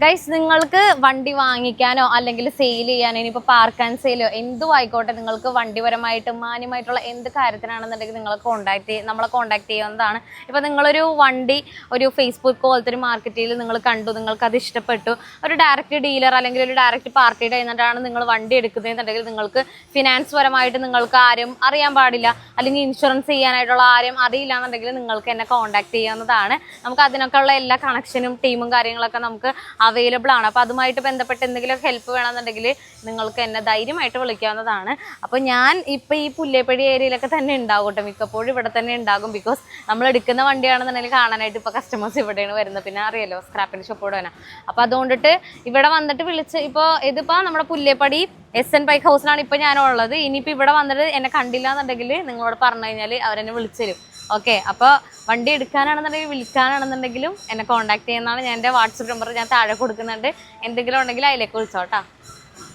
Guys, നിങ്ങൾക്ക് വണ്ടി വാങ്ങിക്കാനോ അല്ലെങ്കിൽ സെയിൽ ചെയ്യാനോ, ഇനിയിപ്പോൾ പാർക്ക് ആൻഡ് സെയിലോ എന്തും ആയിക്കോട്ടെ, നിങ്ങൾക്ക് വണ്ടിപരമായിട്ട് മാന്യമായിട്ടുള്ള എന്ത് കാര്യത്തിനാണെന്നുണ്ടെങ്കിൽ നമ്മളെ കോൺടാക്ട് ചെയ്യാവുന്നതാണ്. ഇപ്പോൾ നിങ്ങളൊരു വണ്ടി ഒരു ഫേസ്ബുക്ക് പോലത്തെ ഒരു മാർക്കറ്റിൽ നിങ്ങൾ കണ്ടു, നിങ്ങൾക്കത് ഇഷ്ടപ്പെട്ടു, ഒരു ഡയറക്റ്റ് ഡീലർ അല്ലെങ്കിൽ ഒരു ഡയറക്റ്റ് പാർട്ടിയുടെ കഴിഞ്ഞിട്ടാണ് നിങ്ങൾ വണ്ടി എടുക്കുന്നതെന്നുണ്ടെങ്കിൽ നിങ്ങൾക്ക് ഫിനാൻസ് പരമായിട്ട് നിങ്ങൾക്ക് ആരും അറിയാൻ പാടില്ല, അല്ലെങ്കിൽ ഇൻഷുറൻസ് ചെയ്യാനായിട്ടുള്ള ആരും അറിയില്ല എന്നുണ്ടെങ്കിൽ നിങ്ങൾക്ക് എന്നെ കോൺടാക്ട് ചെയ്യാവുന്നതാണ്. നമുക്ക് അതിനൊക്കെ ഉള്ള എല്ലാ കണക്ഷനും ടീമും കാര്യങ്ങളൊക്കെ നമുക്ക് അവൈലബിൾ ആണ്. അപ്പോൾ അതുമായിട്ട് ബന്ധപ്പെട്ട് എന്തെങ്കിലും ഹെൽപ്പ് വേണമെന്നുണ്ടെങ്കിൽ നിങ്ങൾക്ക് എന്നെ ധൈര്യമായിട്ട് വിളിക്കാവുന്നതാണ്. അപ്പോൾ ഞാൻ ഇപ്പോൾ ഈ പുല്ലേപ്പടി ഏരിയയിലൊക്കെ തന്നെ ഉണ്ടാകും കേട്ടോ, മിക്കപ്പോഴും ഇവിടെ തന്നെ ഉണ്ടാകും. ബിക്കോസ് നമ്മൾ എടുക്കുന്ന വണ്ടിയാണെന്നുണ്ടെങ്കിൽ കാണാനായിട്ട് ഇപ്പോൾ കസ്റ്റമേഴ്സ് ഇവിടെയാണ് വരുന്നത്. പിന്നെ അറിയാലോ, സ്ക്രാപ്പിൻ്റെ ഷോപ്പോട് തന്നെ. അപ്പോൾ അതുകൊണ്ടിട്ട് ഇവിടെ വന്നിട്ട് വിളിച്ച്, ഇതിപ്പോൾ നമ്മുടെ പുല്ലേപ്പടി SN ബൈക്ക് ഹൗസിലാണ് ഇപ്പോൾ ഞാനുള്ളത്. ഇനിയിപ്പോൾ ഇവിടെ വന്നിട്ട് എന്നെ കണ്ടില്ല എന്നുണ്ടെങ്കിൽ നിങ്ങളോട് പറഞ്ഞു കഴിഞ്ഞാൽ അവരെന്നെ വിളിച്ചു തരും. ഓക്കെ, അപ്പോൾ വണ്ടി എടുക്കാനാണെന്നുണ്ടെങ്കിൽ വിളിക്കാനാണെന്നുണ്ടെങ്കിലും എന്നെ കോൺടാക്ട് ചെയ്യുന്നതാണ്. ഞാൻ എൻ്റെ വാട്സപ്പ് നമ്പർ ഞാൻ താഴെ കൊടുക്കുന്നുണ്ട്. എന്തെങ്കിലും ഉണ്ടെങ്കിൽ അതിലേക്ക് വിളിച്ചോട്ടാ.